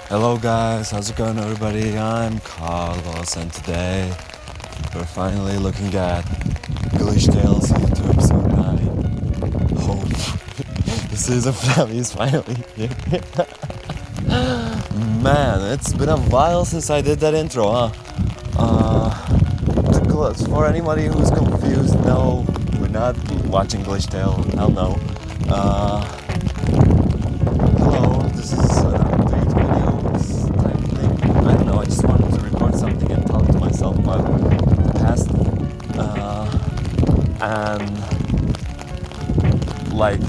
Hello guys, how's it going everybody? I'm Carlos and today we're finally looking at Glitch Tales to episode 9. Hope the season finale is finally here. Man, it's been a while since I did that intro, for anybody who's confused, no, we're not watching Glitch Tale, hell no. Hello, this is an update video type thing. I don't know, I just wanted to record something and talk to myself about the past. And like,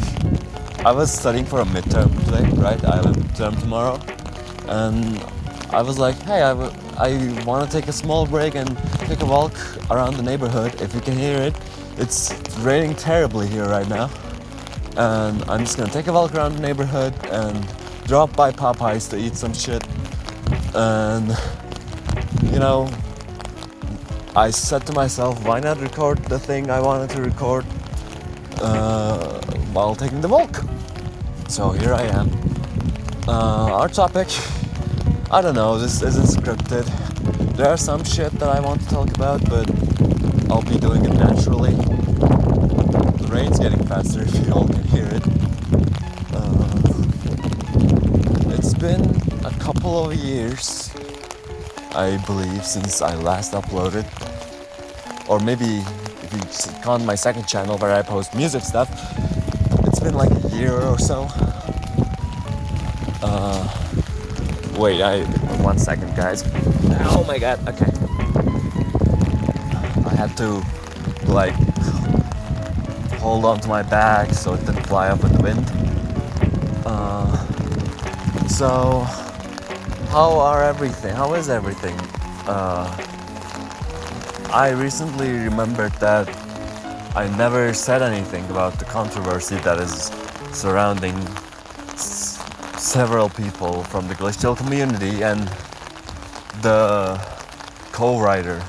I was studying for a midterm today, right? I have a midterm tomorrow. And I was like, hey, I want to take a small break and take a walk around the neighborhood. If you can hear it, it's raining terribly here right now. And I'm just gonna take a walk around the neighborhood and drop by Popeyes to eat some shit. And, you know, I said to myself, why not record the thing I wanted to record while taking the walk? So here I am. Our topic, I don't know, this isn't scripted. There are some shit that I want to talk about, but I'll be doing it naturally. The rain's getting faster if you all can hear it. It's been a couple of years, I believe, since I last uploaded. Or maybe if you count my second channel where I post music stuff, it's been like a year or so. Wait, 1 second guys. Oh my god, okay. I had to like hold on to my bag so it didn't fly up with the wind. So how is everything? I recently remembered that I never said anything about the controversy that is surrounding several people from the Glitch Tale community and the co-writer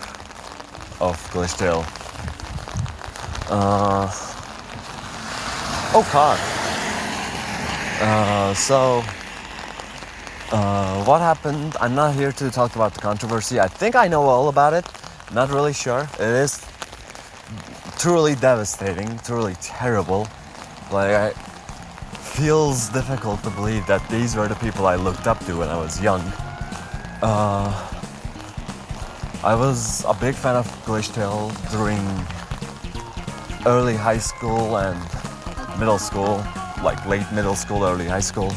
of Glitch Tale. Oh god. What happened? I'm not here to talk about the controversy. I think I know all about it. Not really sure. It is truly devastating, truly terrible. Like, it feels difficult to believe that these were the people I looked up to when I was young. I was a big fan of Glitch Tale during early high school and middle school, like late middle school, early high school.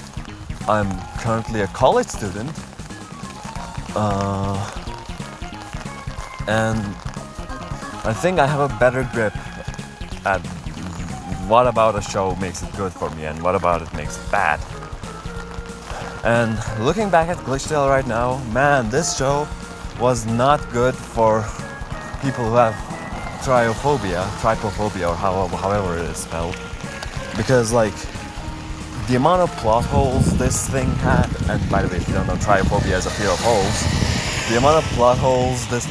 I'm currently a college student, and I think I have a better grip at what about a show makes it good for me and what about it makes it bad. And looking back at Glitch Tale right now, man, this show was not good for people who have trypophobia, or however it is spelled. Because like, the amount of plot holes this thing had, and by the way, if you don't know, trypophobia is a fear of holes. The amount of plot holes this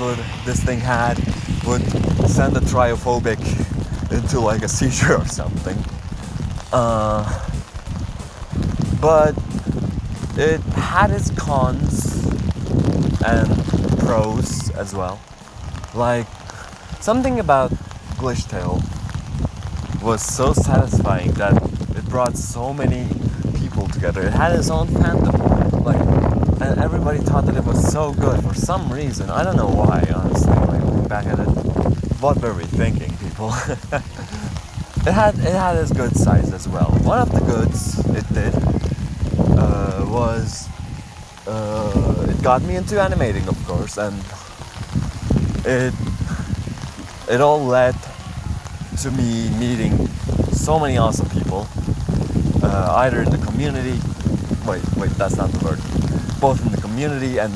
thing had would send a tryophobic into like a seizure or something. But it had its cons and pros as well. Like, something about Glitch Tale was so satisfying that it brought so many people together. It had its own fandom, like, and everybody thought that it was so good for some reason. I don't know why, honestly. Like, looking back at it, what were we thinking, people? It had its good sides as well. One of the goods it did was it got me into animating, of course, and it all led to me meeting so many awesome people, either in the community, wait, that's not the word, both in the community and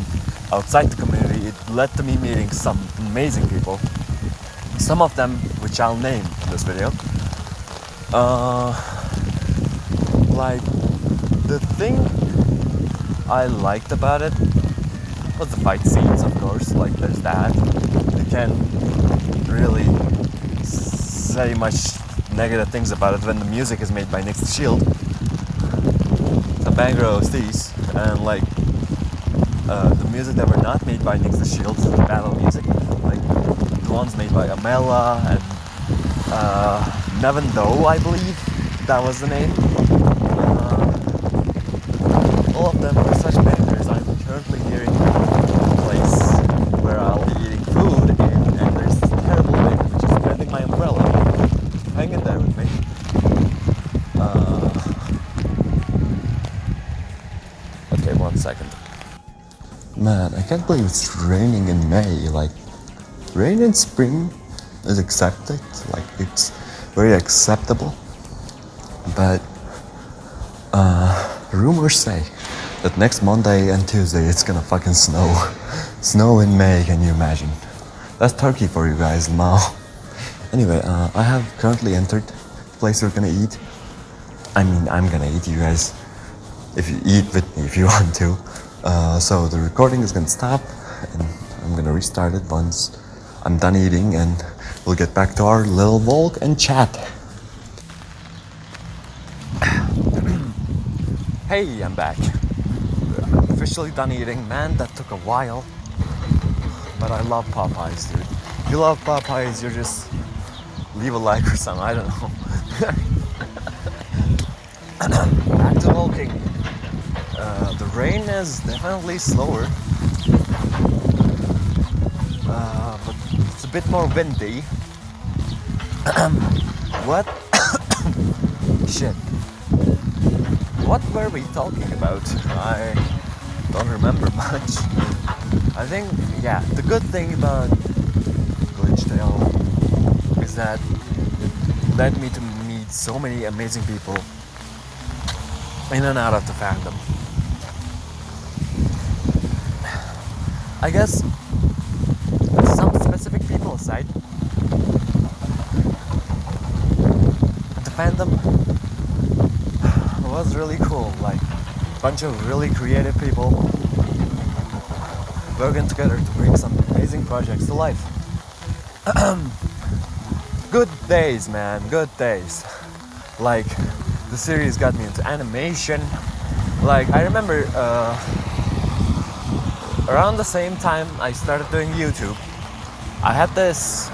outside the community. It led to me meeting some amazing people, some of them which I'll name in this video. Like, the thing I liked about it was the fight scenes, of course. Like, there's that. You can't really say much negative things about it when the music is made by Nick's Shield. some banger OSTs, and like the music that were not made by Nix the Shields, the battle music, like the ones made by Amela and Nevin Doe, I believe that was the name. All of them are such bangers. I'm currently nearing a place where I'll be eating food and there's this terrible wind which is bending my umbrella. Hang in there with me. Okay, 1 second. Man, I can't believe it's raining in May. Like, rain in spring is accepted. Like, it's very acceptable. But rumors say that next Monday and Tuesday it's gonna fucking snow. Snow in May, can you imagine? That's Turkey for you guys, Mao. Anyway, I have currently entered the place we're gonna eat. I mean, I'm gonna eat, you guys. If you eat with me, if you want to. So the recording is gonna stop, and I'm gonna restart it once I'm done eating, and we'll get back to our little walk and chat. Hey, I'm back. I'm officially done eating. Man, that took a while. But I love Popeyes, dude. If you love Popeyes, you just leave a like or something. I don't know. Back to walking. The rain is definitely slower. But it's a bit more windy. What? Shit. What were we talking about? I don't remember much. I think, yeah, the good thing about Glitchtale is that it led me to meet so many amazing people in and out of the fandom. I guess some specific people aside, the fandom was really cool. Like a bunch of really creative people working together to bring some amazing projects to life. Good days, man, good days. Like the series got me into animation. Like I remember around the same time I started doing YouTube, I had this,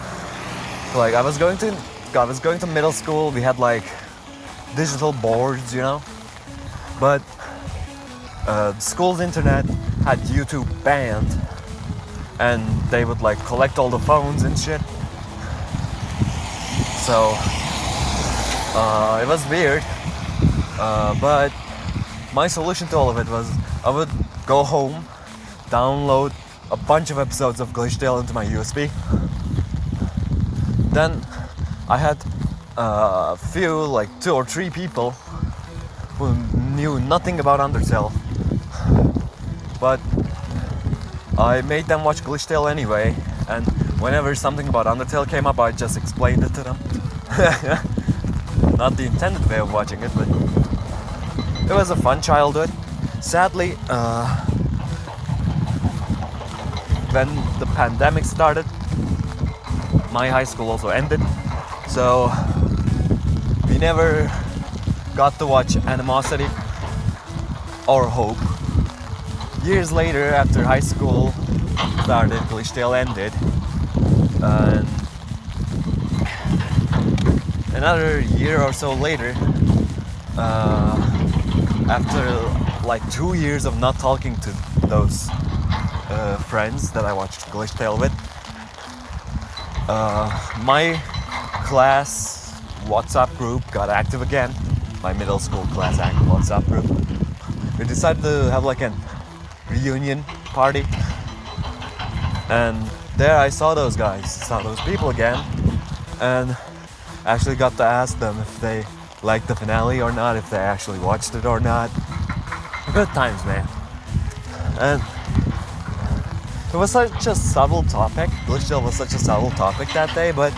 like I was going to middle school. We had like digital boards, you know, but the school's internet had YouTube banned, and they would like collect all the phones and shit. So it was weird, but my solution to all of it was I would go home, download a bunch of episodes of Glitchtale into my USB. Then I had a few, like 2 or 3 people who knew nothing about Undertale, but I made them watch Glitchtale anyway, and whenever something about Undertale came up, I just explained it to them. Not the intended way of watching it, but it was a fun childhood. Sadly, when the pandemic started, my high school also ended, so we never got to watch Animosity or Hope. Years later, after high school started, Glitchtale ended, and another year or so later, after like 2 years of not talking to those friends that I watched Glitchtale with, my class WhatsApp group got active again. My middle school class WhatsApp group. We decided to have like a reunion party, and there I saw those guys, saw those people again, and actually got to ask them if they liked the finale or not, if they actually watched it or not. Good times, man. And it was such a subtle topic. Glitchtale was such a subtle topic that day, but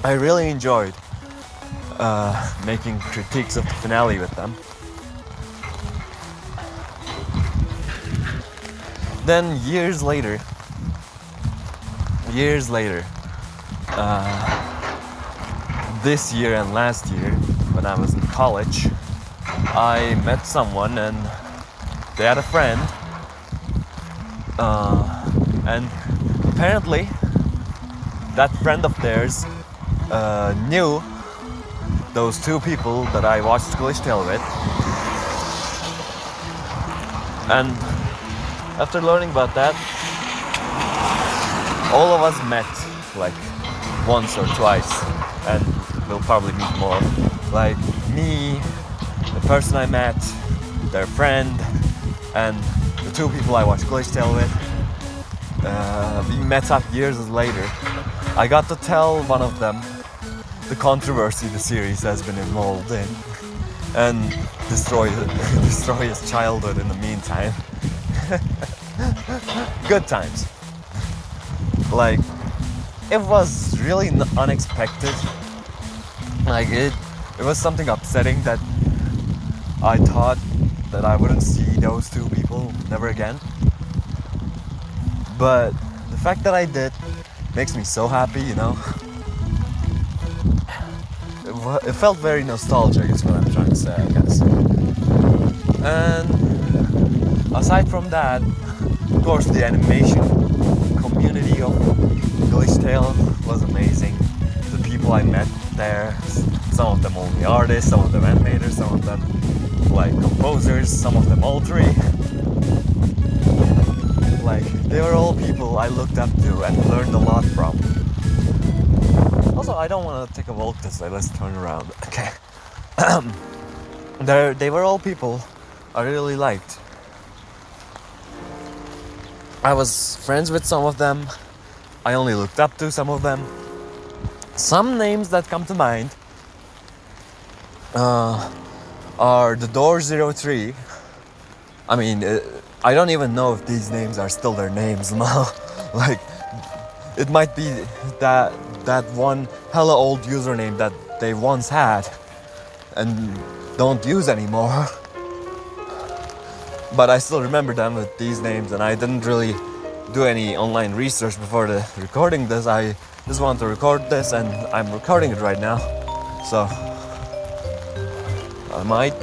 I really enjoyed making critiques of the finale with them. Then years later, this year and last year, when I was in college, I met someone and they had a friend, and apparently that friend of theirs knew those two people that I watched Glitch Tale with. And after learning about that, all of us met like once or twice, and we'll probably meet more. Like me, the person I met, their friend, and the two people I watched Glitch Tale with. We met up years later. I got to tell one of them the controversy the series has been involved in, and destroy his childhood in the meantime. Good times. Like, it was really unexpected. Like, it was something upsetting that I thought that I wouldn't see those two people never again. But the fact that I did makes me so happy, you know. It felt very nostalgic is what I'm trying to say, I guess. And aside from that, of course, the animation community of Glitch Tale was amazing. The people I met there, some of them only artists, some of them animators, some of them like composers, some of them all three. Like, they were all people I looked up to and learned a lot from. Also, I don't want to take a walk this way, let's turn around. Okay. They were all people I really liked. I was friends with some of them. I only looked up to some of them. Some names that come to mind are the Door 03. I mean, I don't even know if these names are still their names now. Like, it might be that one hella old username that they once had and don't use anymore. But I still remember them with these names, and I didn't really do any online research before recording this. I just wanted to record this, and I'm recording it right now. So I might,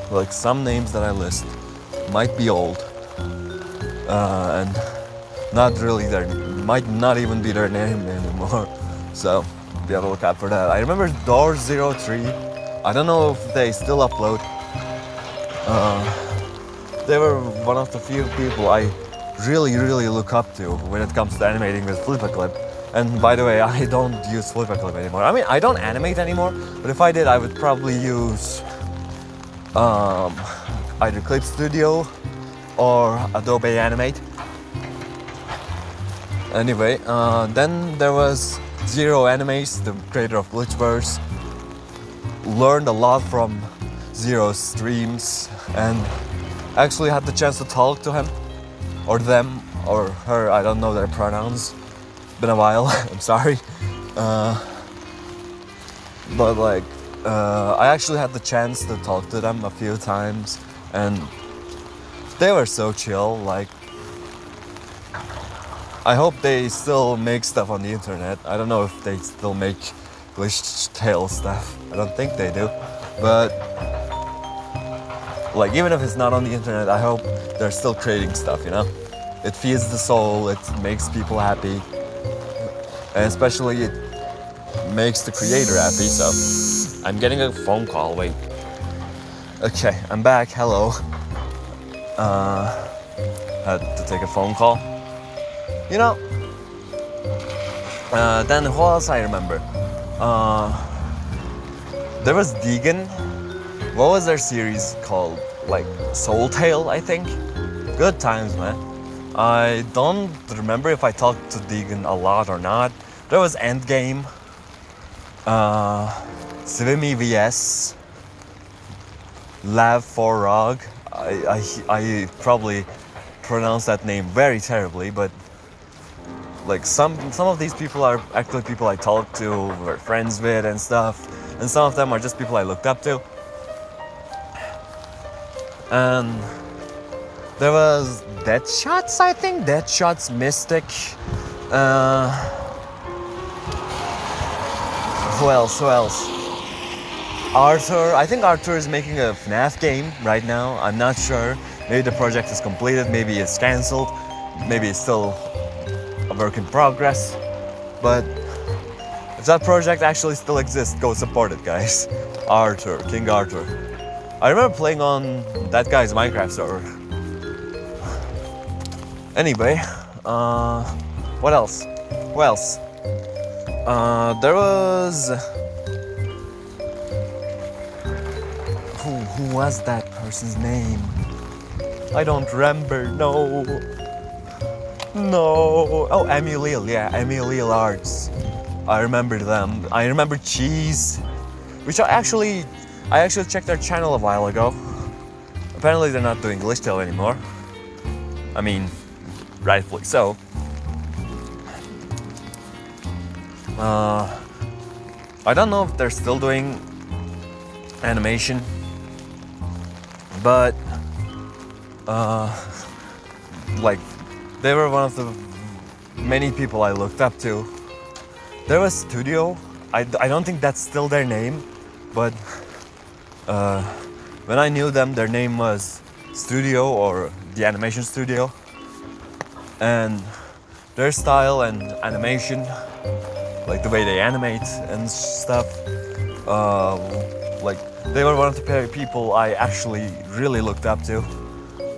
like, some names that I list might be old, and not really might not even be their name anymore. So be on the lookout for that. I remember Door 03. I don't know if they still upload. They were one of the few people I really look up to when it comes to animating with Flip-A-Clip. And by the way, I don't use Flip-A-Clip anymore. I mean, I don't animate anymore, but if I did, I would probably use either Clip Studio or Adobe Animate. Anyway, then there was Zero Animes, the creator of Glitchverse. Learned a lot from Zero's streams, and actually had the chance to talk to him, or them, or her, I don't know their pronouns. Been a while, I'm sorry. But like, I actually had the chance to talk to them a few times, and they were so chill. Like, I hope they still make stuff on the internet. I don't know if they still make Glitch Tale stuff. I don't think they do. But like, even if it's not on the internet, I hope they're still creating stuff, you know? It feeds the soul, it makes people happy. And especially it makes the creator happy, so I'm getting a phone call, wait. Okay, I'm back, hello. Had to take a phone call. You know, then who else I remember? There was Deegan. What was their series called? Like Soul Tale, I think? Good times, man. I don't remember if I talked to Deegan a lot or not. There was Endgame, Swimmy vs. Lav for Rog. I probably pronounced that name very terribly, but like some of these people are actually people I talked to, were friends with and stuff, and some of them are just people I looked up to. And there was Deadshots, I think. Deadshots, Mystic. Who else? Arthur, I think Arthur is making a FNAF game right now. I'm not sure. Maybe the project is completed, maybe it's cancelled, maybe it's still a work in progress. But if that project actually still exists, go support it, guys. Arthur, King Arthur. I remember playing on that guy's Minecraft server. Anyway, what else? Who else? There was... Who was that person's name? I don't remember, no. Oh, Emulil, yeah, Emulil Arts. I remember them. I remember Cheese, which I actually checked their channel a while ago. Apparently they're not doing glitchtale anymore. I mean, rightfully so. I don't know if they're still doing animation, but like they were one of the many people I looked up to. There was Studio. I don't think that's still their name, but when I knew them, their name was Studio or the Animation Studio, and their style and animation, like the way they animate and stuff, like they were one of the people I actually really looked up to.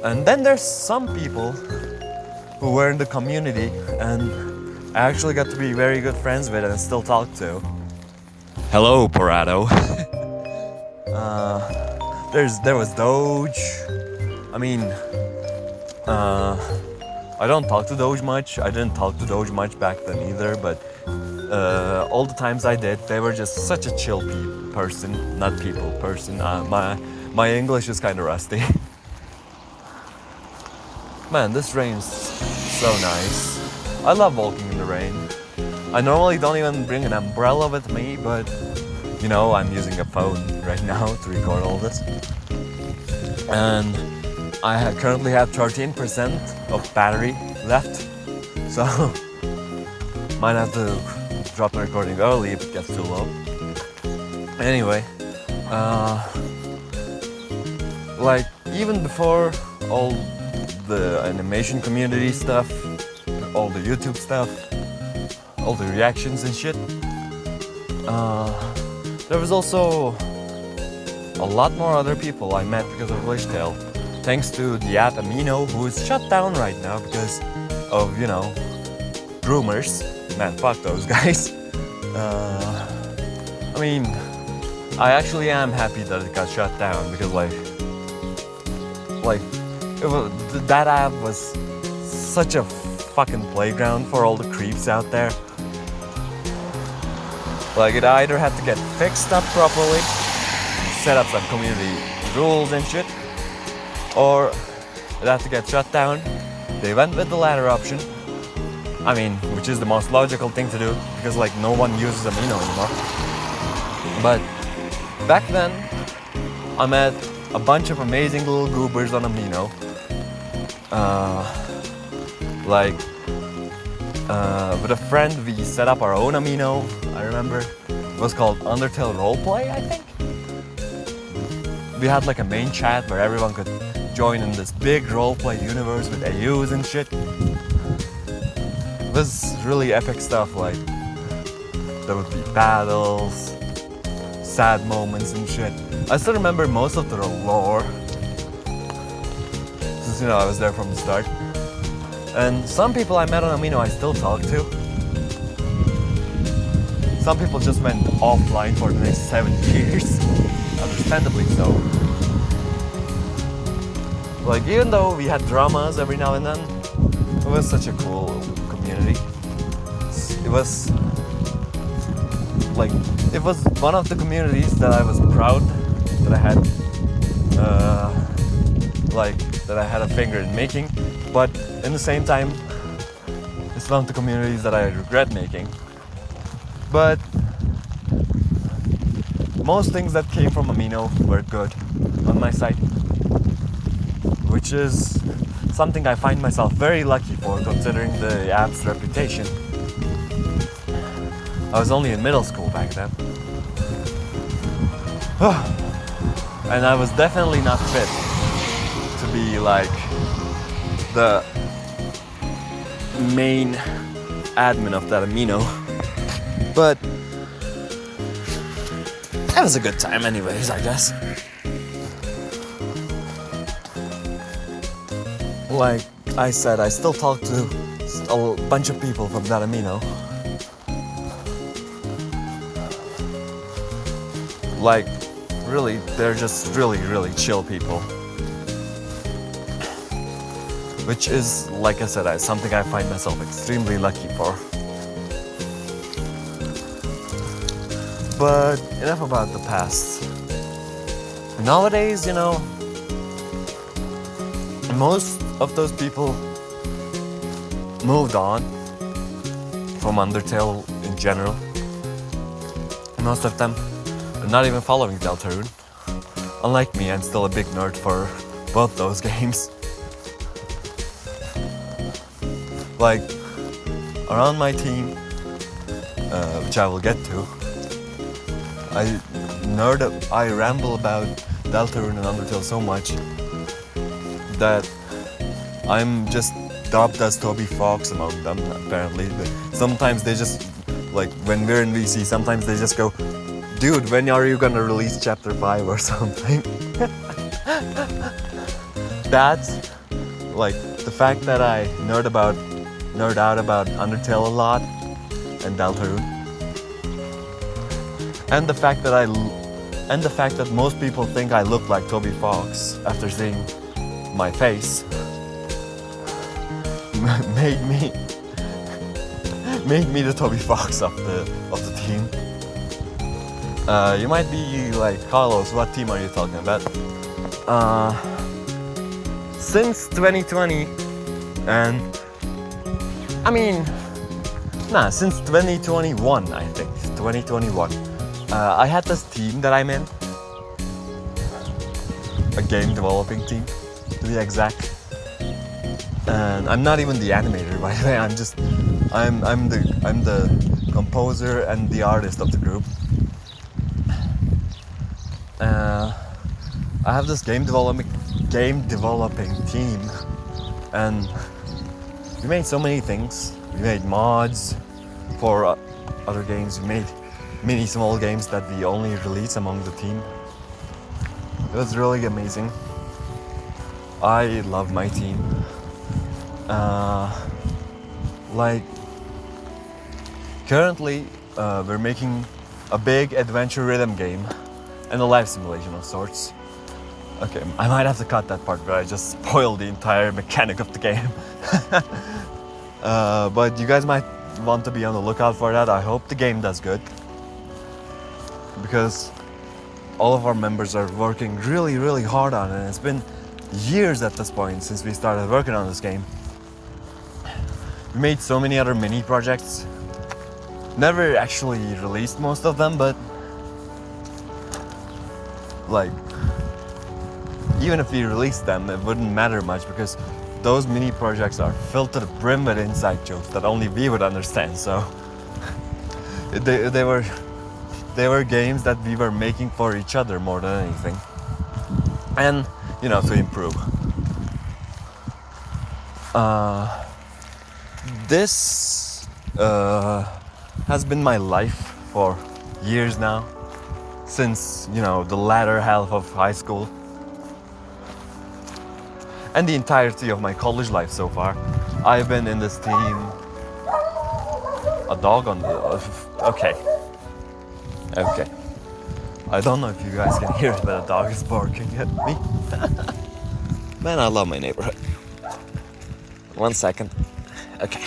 And then there's some people who were in the community and I actually got to be very good friends with and still talk to. Hello, Parado. There was Doge. I mean, I don't talk to Doge much. I didn't talk to Doge much back then either, but all the times I did, they were just such a chill person. My English is kind of rusty. Man, this rain's so nice. I love walking in the rain. I normally don't even bring an umbrella with me, but you know, I'm using a phone right now to record all this. And I currently have 13% of battery left, so might have to drop the recording early if it gets too low. Anyway, like even before all the animation community stuff, all the YouTube stuff, all the reactions and shit, there was also a lot more other people I met because of glitchtale. Thanks to the app Amino, who is shut down right now because of, you know, rumors. Man, fuck those guys. I mean, I actually am happy that it got shut down because that app was such a fucking playground for all the creeps out there. Like, it either had to get fixed up properly, set up some community rules and shit, or it had to get shut down. They went with the latter option. I mean, which is the most logical thing to do because like no one uses Amino anymore. But back then, I met a bunch of amazing little goobers on Amino. With a friend, we set up our own Amino. I remember it was called Undertale Roleplay, I think. We had like a main chat where everyone could join in this big roleplay universe with AUs and shit. It was really epic stuff. Like there would be battles, sad moments and shit. I still remember most of the lore since, you know, I was there from the start. And some people I met on Amino I still talk to. Some people just went offline for the next 7 years. Understandably so. Like, even though we had dramas every now and then, it was such a cool community. It was one of the communities that I was proud that I had, that I had a finger in making, but in the same time, it's one of the communities that I regret making. But most things that came from Amino were good on my side, which is something I find myself very lucky for considering the app's reputation. I was only in middle school back then. And I was definitely not fit to be like the main admin of that amino. But it was a good time anyways, I guess. Like I said, I still talk to a bunch of people from that amino. Like, really, they're just really chill people. Which is, like I said, something I find myself extremely lucky for. But enough about the past. Nowadays, you know, most of those people moved on from Undertale in general. Most of them are not even following Deltarune. Unlike me, I'm still a big nerd for both those games. Like, around my team, which I will get to, I ramble about Deltarune and Undertale so much that I'm just dubbed as Toby Fox among them, apparently. Sometimes they just, like, when we're in VC, sometimes they just go, dude, when are you gonna release chapter 5 or something? That's, like, the fact that I nerd out about Undertale a lot and Deltarune. And the fact that most people think I look like Toby Fox after seeing my face made me the Toby Fox of the team. You might be like, Carlos, what team are you talking about? Since 2020, and since 2021, I think. 2021. I had this team that I'm in. A game developing team, to be exact. And I'm not even the animator, by the way. I'm the composer and the artist of the group. I have this game developing team, and we made so many things. We made mods for other games. We made mini small games that we only release among the team. It was really amazing. I love my team. Like, currently we're making a big adventure rhythm game and a life simulation of sorts. Okay, I might have to cut that part where I just spoiled the entire mechanic of the game. But you guys might want to be on the lookout for that. I hope the game does good, because all of our members are working really hard on it, and it's been years at this point since we started working on this game. We made so many other mini projects. Never actually released most of them, but like, even if we released them, it wouldn't matter much, because those mini projects are filled to the brim with inside jokes that only we would understand. So they were games that we were making for each other more than anything, and to improve. This has been my life for years now, since the latter half of high school, and the entirety of my college life so far. I've been in this team. A dog on the... Okay. I don't know if you guys can hear it, but a dog is barking at me. Man, I love my neighborhood. 1 second. Okay.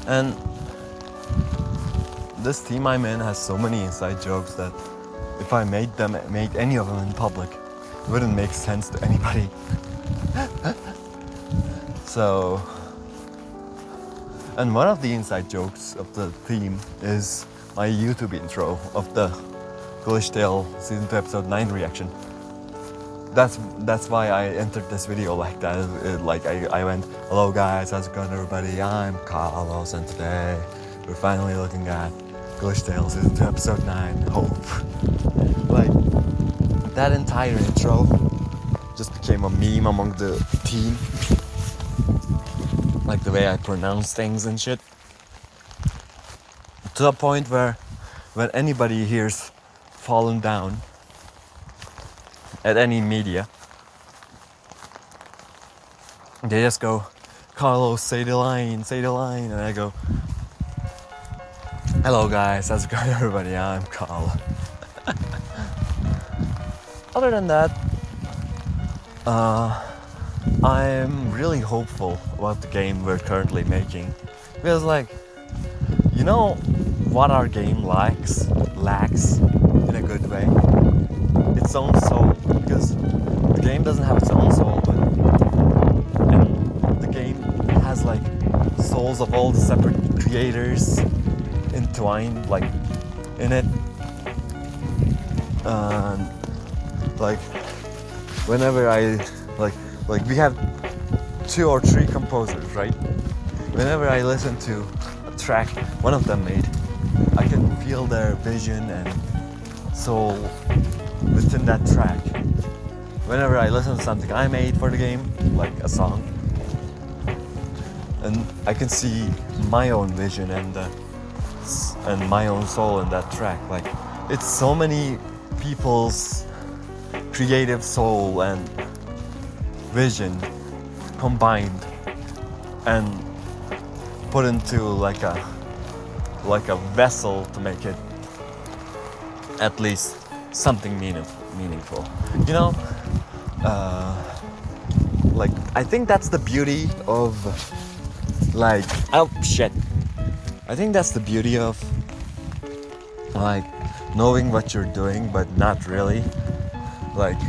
And this team I'm in has so many inside jokes that if I made any of them in public, it wouldn't make sense to anybody. So, and one of the inside jokes of the theme is my YouTube intro of the Glitch Tale Season 2 Episode 9 reaction. That's why I entered this video like that. I went, hello guys, how's it going everybody? I'm Carlos, and today we're finally looking at Glitch Tales Season 2 Episode 9, Hope. Like, that entire intro just became a meme among the team. Like the way I pronounce things and shit. To the point where when anybody hears Fallen Down at any media, they just go, Carlos, say the line, and I go, hello guys, how's it going everybody, I'm Carl. Other than that, I'm really hopeful about the game we're currently making. Because like, you know what our game lacks in a good way? Its own soul. Because the game doesn't have its own soul, but and the game has like souls of all the separate creators entwined like in it. Like whenever I like we have 2 or 3 composers, right? Whenever I listen to a track one of them made, I can feel their vision and soul within that track. Whenever I listen to something I made for the game, like a song, and I can see my own vision and my own soul in that track. Like, it's so many people's creative soul and vision combined and put into like a vessel to make it at least something meaningful. You know, like I think that's the beauty of like I think that's the beauty of like knowing what you're doing but not really. Like,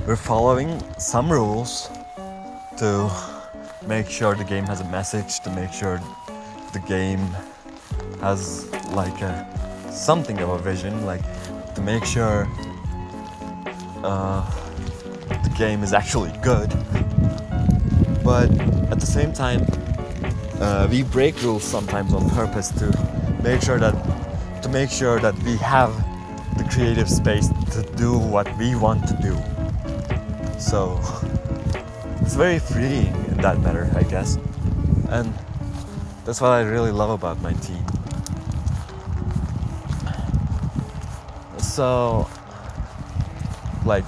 we're following some rules to make sure the game has a message, to make sure the game has like something of a vision, like to make sure the game is actually good. But at the same time, we break rules sometimes on purpose to make sure that we have the creative space to do what we want to do. So it's very freeing in that matter, I guess. And that's what I really love about my team. So, like,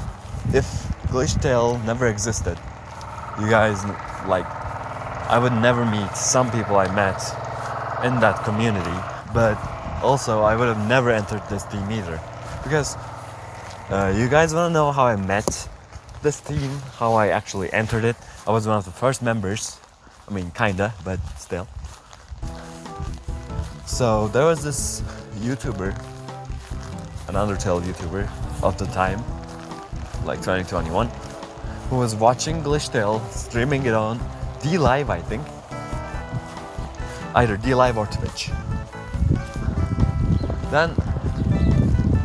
if Glitch Tale never existed, you guys, like, I would never meet some people I met in that community, but also I would have never entered this team either. Because you guys want to know how I met this team, how I actually entered it? I was one of the first members. I mean, kinda, but still. So there was this YouTuber, an Undertale YouTuber of the time, like 2021, who was watching Glitch Tale, streaming it on DLive, I think. Either DLive or Twitch. Then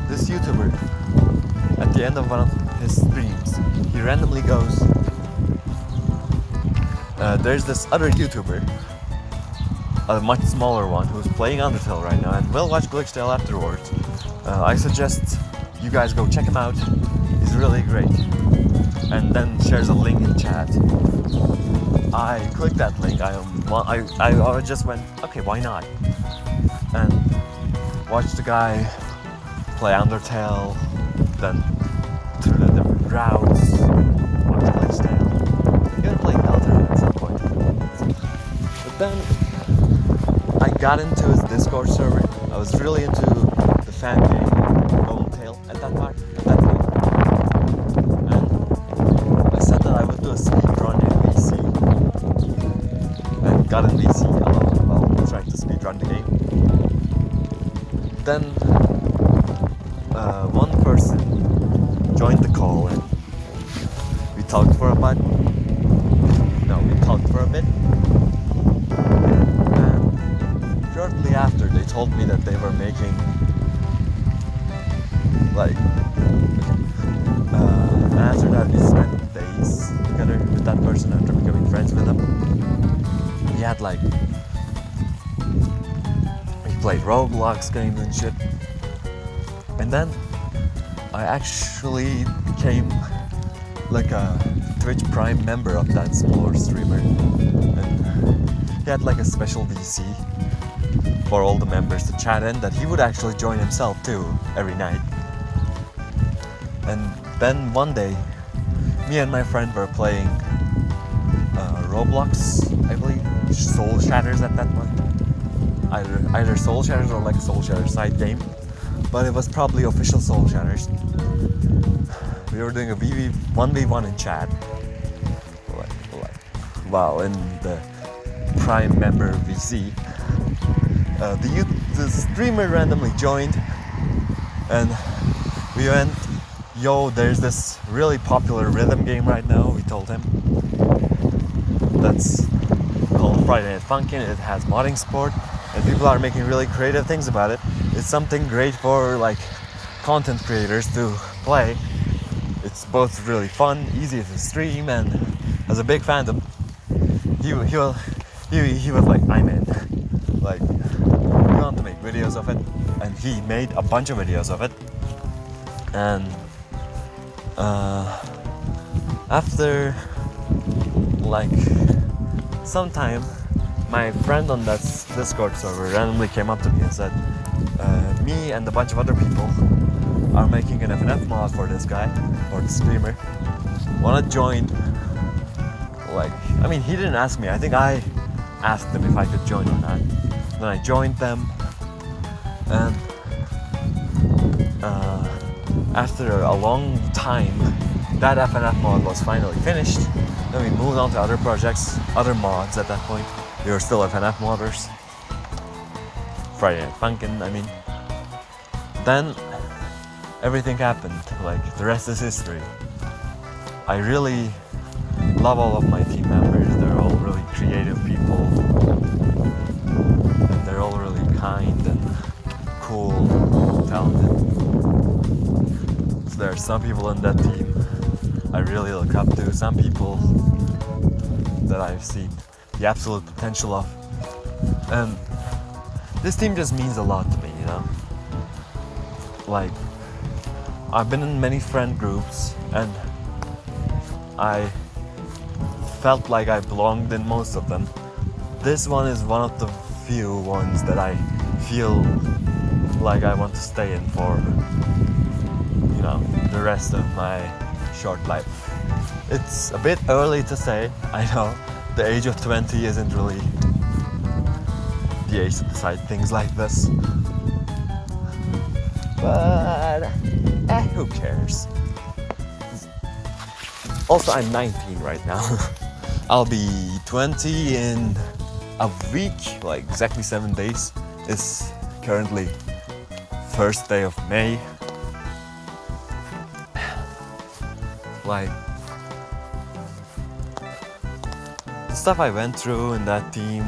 this YouTuber, at the end of one of his streams, he randomly goes, there's this other YouTuber, a much smaller one, who's playing Undertale right now, and we'll watch Glitch Tale afterwards. I suggest you guys go check him out. He's really great. And then shares a link in chat. I clicked that link. I just went, okay, why not? And watched the guy play Undertale, then through the different routes, watch Glitch Tale. Even playing deltarune at some point. But then I got into his Discord server. I was really into the fan game Goin at that time. And I said that I would do a speedrun in VC. And got in VC while trying to speedrun the game. Then one person joined the call and we talked for a bit. And shortly after, they told me that they were making like and after that we spent days together with that person after becoming friends with him. We had like played Roblox games and shit. And then I actually became like a Twitch Prime member of that smaller streamer. And he had like a special VC for all the members to chat in that he would actually join himself too every night. And then one day, me and my friend were playing Roblox, I believe, Soul Shatters at that point. Either Soul Shatters or like a Soul Shatters side game, but it was probably official Soul Shatters. We were doing a 1v1 in chat. Wow, in the Prime member VC. The streamer randomly joined, and we went, yo, there's this really popular rhythm game right now, we told him. That's called Friday Night Funkin'. It has modding support, and people are making really creative things about it. It's something great for like content creators to play. It's both really fun, easy to stream, and has a big fandom. He was like, I'm in. Like, we want to make videos of it, and he made a bunch of videos of it. And after like some time, my friend on that Discord server randomly came up to me and said, me and a bunch of other people are making an FNF mod for this guy, or the streamer. Wanna join? Like, I mean, he didn't ask me. I think I asked him if I could join or not. Then I joined them, and after a long time, that FNF mod was finally finished. Then we moved on to other projects, other mods at that point. We were still FNF modders. Friday Night Funkin', I mean. Then everything happened, like the rest is history. I really love all of my team members. They're all really creative people. And they're all really kind and cool, talented. So there are some people in that team I really look up to, some people that I've seen the absolute potential of. And this team just means a lot to me, you know? Like, I've been in many friend groups, and I felt like I belonged in most of them. This one is one of the few ones that I feel like I want to stay in for, you know, the rest of my short life. It's a bit early to say, I know. The age of 20 isn't really the age to decide things like this. But who cares? Also, I'm 19 right now. I'll be 20 in a week, like exactly 7 days. It's currently first day of May. Like, the stuff I went through in that team,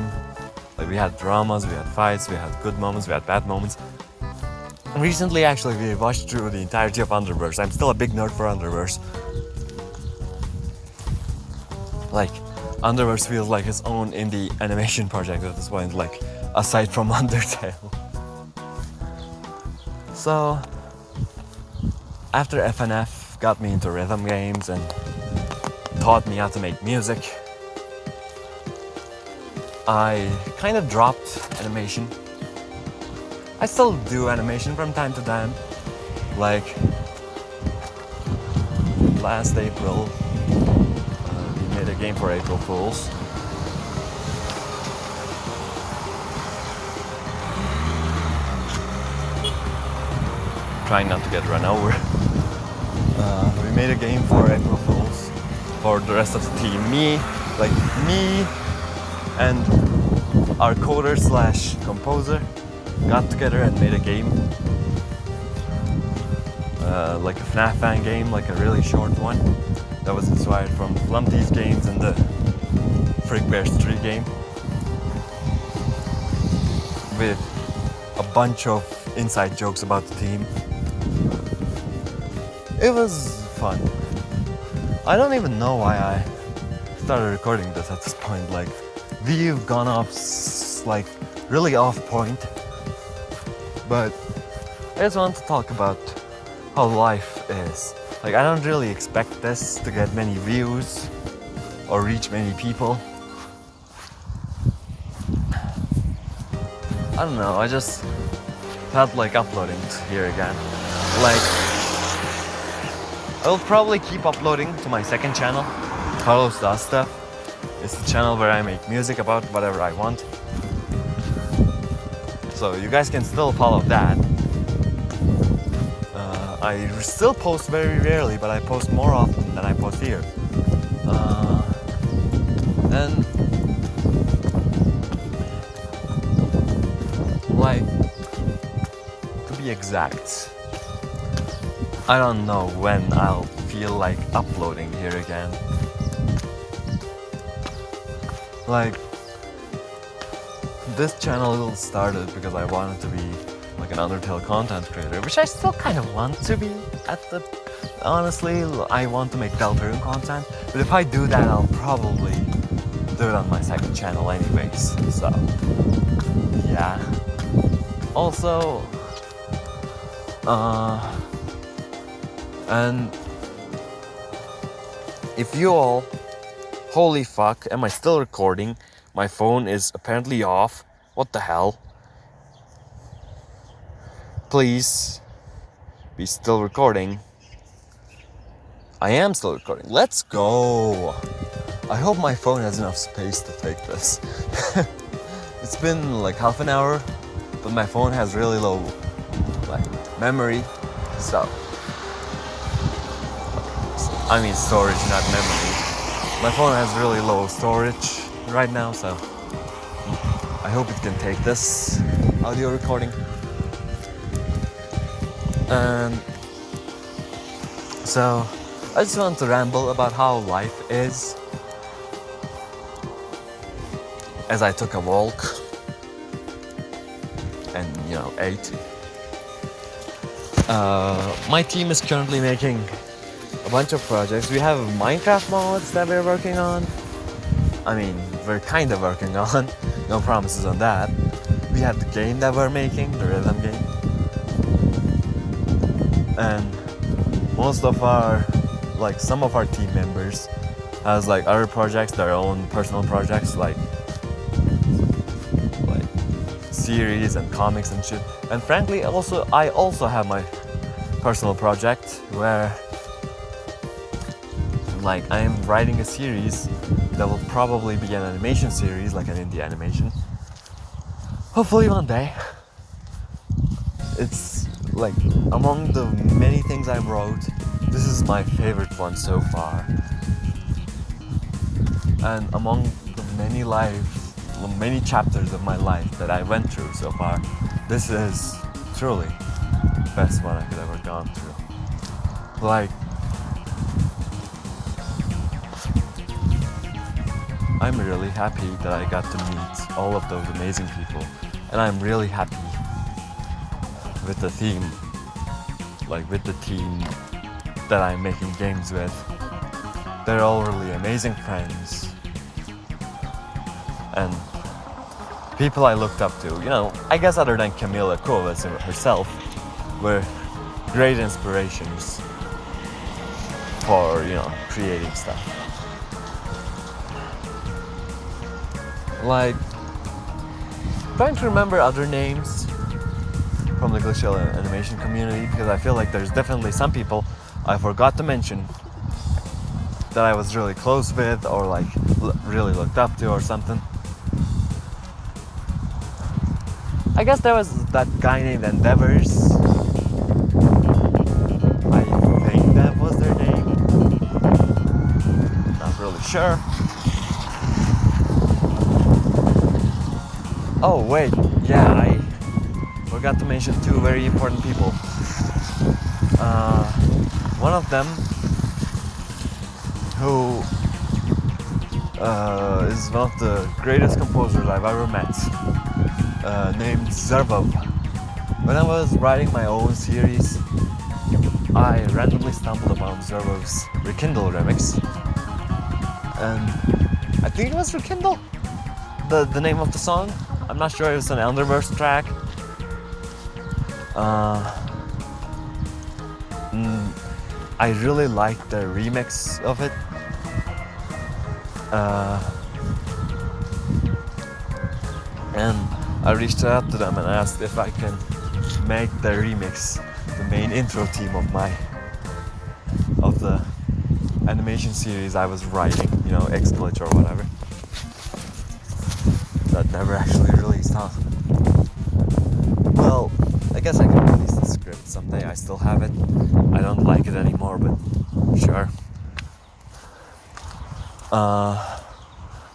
like we had dramas, we had fights, we had good moments, we had bad moments. Recently, actually, we watched through the entirety of Underverse. I'm still a big nerd for Underverse. Like, Underverse feels like its own indie animation project at this point, like, aside from Undertale. So, after FNF got me into rhythm games and taught me how to make music, I kind of dropped animation. I still do animation from time to time. Like, last April, we made a game for April Fools. Trying not to get run over. We made a game for April Fools for the rest of the team. Me and our coder slash composer got together and made a game. Like a FNAF fan game, like a really short one. That was inspired from Flumpty's games and the Frick Bears 3 game. With a bunch of inside jokes about the team. It was fun. I don't even know why I started recording this at this point. Like, we've gone off like really off point But I just want to talk about how life is. Like, I don't really expect this to get many views or reach many people. I don't know, I just felt like uploading here again. Like, I'll probably keep uploading to my second channel, Carlos Does Stuff. It's the channel where I make music about whatever I want. So you guys can still follow that. I still post very rarely, but I post more often than I post here. And like, to be exact, I don't know when I'll feel like uploading here again. Like, this channel started because I wanted to be like an Undertale content creator, which I still kind of want to be honestly, I want to make deltarune content, but if I do that, I'll probably do it on my second channel anyways, so yeah. Also, and if you all, holy fuck, am I still recording? My phone is apparently off. What the hell? Please be still recording. I am still recording. Let's go. I hope my phone has enough space to take this. It's been like half an hour, but my phone has really low memory, so I mean storage, not memory. My phone has really low storage right now, so I hope it can take this audio recording. And so I just want to ramble about how life is as I took a walk and, ate. My team is currently making a bunch of projects. We have Minecraft mods that we're working on. I mean, we're kind of working on. No promises on that. We have the game that we're making, the rhythm game. And some of our team members has like other projects, their own personal projects, like series and comics and shit. And frankly, I also have my personal project where I am writing a series that will probably be an animation series, like an indie animation. Hopefully one day. It's like, among the many things I wrote, this is my favorite one so far. And among the many chapters of my life that I went through so far, this is truly the best one I could ever gone through. Like, I'm really happy that I got to meet all of those amazing people, and I'm really happy with the team, that I'm making games with. They're all really amazing friends and people I looked up to. I guess other than Camila Kovas herself, were great inspirations for, creating stuff. Like, trying to remember other names from the glacial animation community, because I feel like there's definitely some people I forgot to mention that I was really close with or really looked up to or something. I guess there was that guy named Endeavors. I think that was their name. Not really sure. Oh wait, yeah, I forgot to mention two very important people. One of them, who is one of the greatest composers I've ever met, named Zervov. When I was writing my own series, I randomly stumbled upon Zervov's Rekindle remix, and I think it was Rekindle, the name of the song. I'm not sure if it's an Elderverse track, I really like the remix of it. And I reached out to them and asked if I can make the remix the main intro theme of the animation series I was writing, X-Glitch or whatever. That never actually released, huh? Well, I guess I can release the script someday. I still have it. I don't like it anymore, but sure.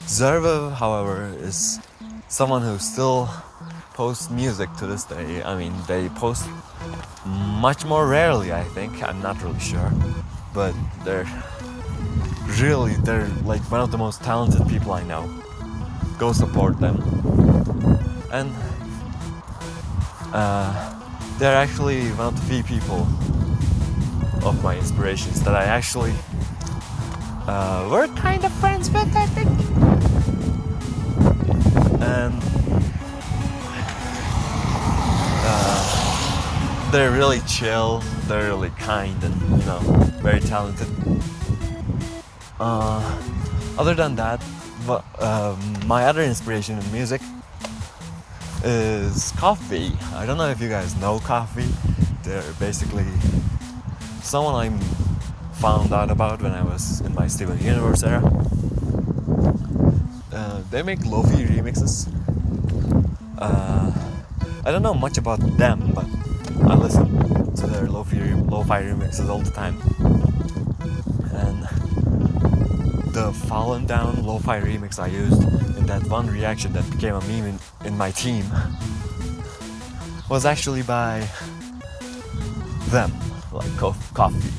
Zerva, however, is someone who still posts music to this day. I mean, they post much more rarely, I think. I'm not really sure. But they're like one of the most talented people I know. Go support them. And they're actually one of the few people of my inspirations that I actually were kind of friends with, I think. And they're really chill, they're really kind, and very talented. Other than that, my other inspiration in music is Coffee. I don't know if you guys know Coffee. They're basically someone I found out about when I was in my Steven Universe era. They make lo-fi remixes. I don't know much about them, but I listen to their lo-fi remixes all the time. And the Fallen Down lo-fi remix I used in that one reaction that became a meme in my team was actually by them, like Coffee.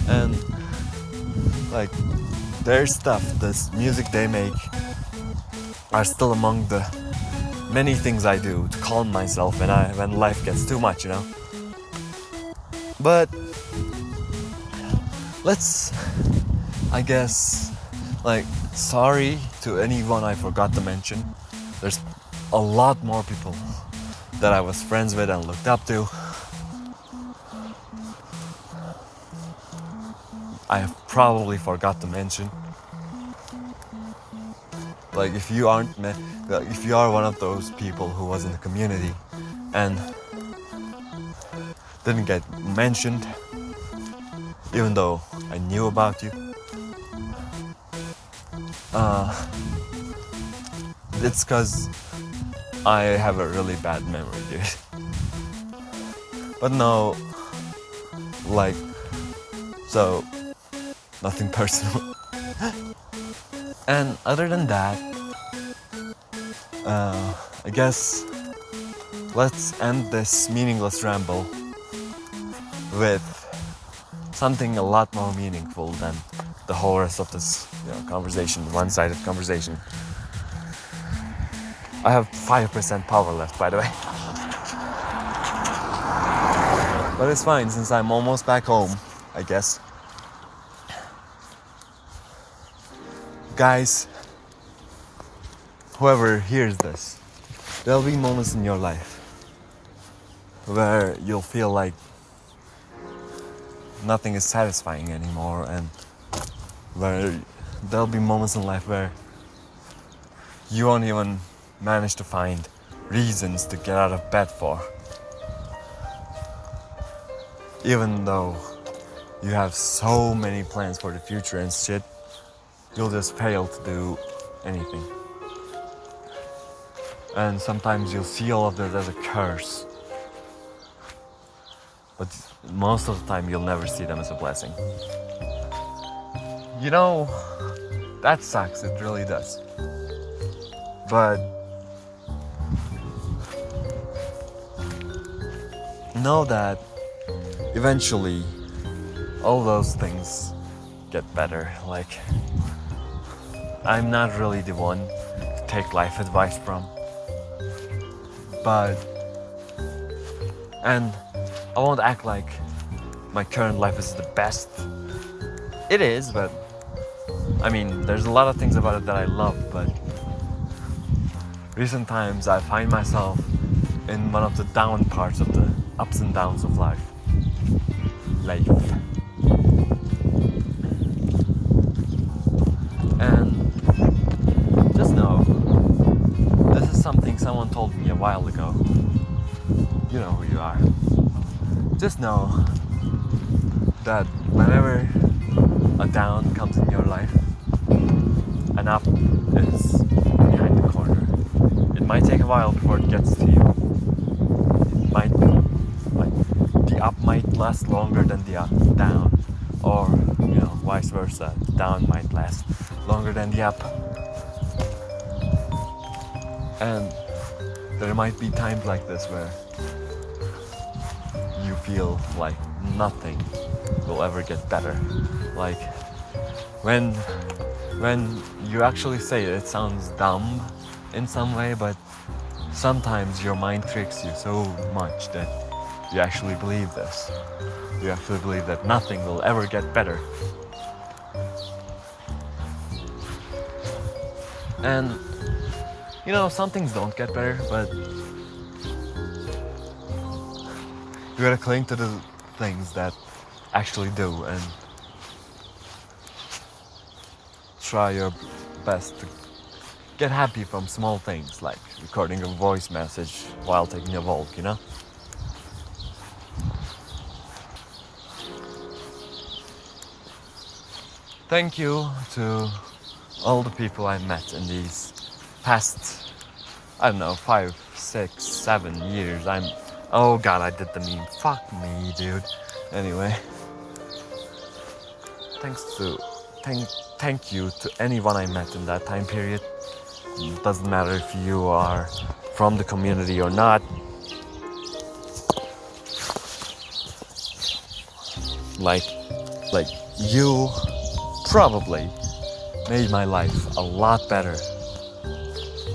And like their stuff, this music they make, are still among the many things I do to calm myself when life gets too much, But let's, I guess, sorry to anyone I forgot to mention. There's a lot more people that I was friends with and looked up to. I have probably forgot to mention. If you are one of those people who was in the community and didn't get mentioned, even though I knew about you, it's because I have a really bad memory, dude. But no, so, nothing personal. And other than that, I guess let's end this meaningless ramble with something a lot more meaningful than the whole rest of this conversation, one-sided conversation. I have 5% power left, by the way. But it's fine since I'm almost back home, I guess. Guys, whoever hears this, there'll be moments in your life where you'll feel like nothing is satisfying anymore, and where there'll be moments in life where you won't even manage to find reasons to get out of bed for. Even though you have so many plans for the future and shit, you'll just fail to do anything. And sometimes you'll see all of this as a curse. But most of the time you'll never see them as a blessing. That sucks, it really does. But know that eventually all those things get better. I'm not really the one to take life advice from. And I won't act like my current life is the best. It is, but there's a lot of things about it that I love, but recent times I find myself in one of the down parts of the ups and downs of life. And just know, this is something someone told me a while ago. You know who you are. Just know that whenever a down comes in your life, an up is behind the corner. It might take a while before it gets to you. It might be like the up might last longer than the down, or vice versa. The down might last longer than the up. And there might be times like this where you feel like nothing will ever get better. Like when you actually say it, it sounds dumb in some way, but sometimes your mind tricks you so much that you actually believe this. You actually believe that nothing will ever get better. And some things don't get better, but you gotta cling to the things that actually do and try your best to get happy from small things like recording a voice message while taking a walk, Thank you to all the people I met in these past, 5, 6, 7 years. Oh god, I did the meme. Fuck me, dude. Anyway, thank you to anyone I met in that time period. It doesn't matter if you are from the community or not. Like you probably made my life a lot better.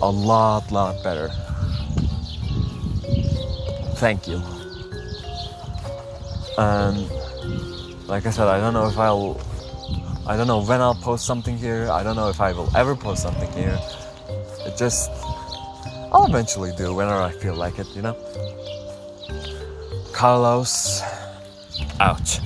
A lot better. Thank you. And like I said, I don't know when I'll post something here. I don't know if I will ever post something here. I'll eventually do whenever I feel like it, Carlos, out.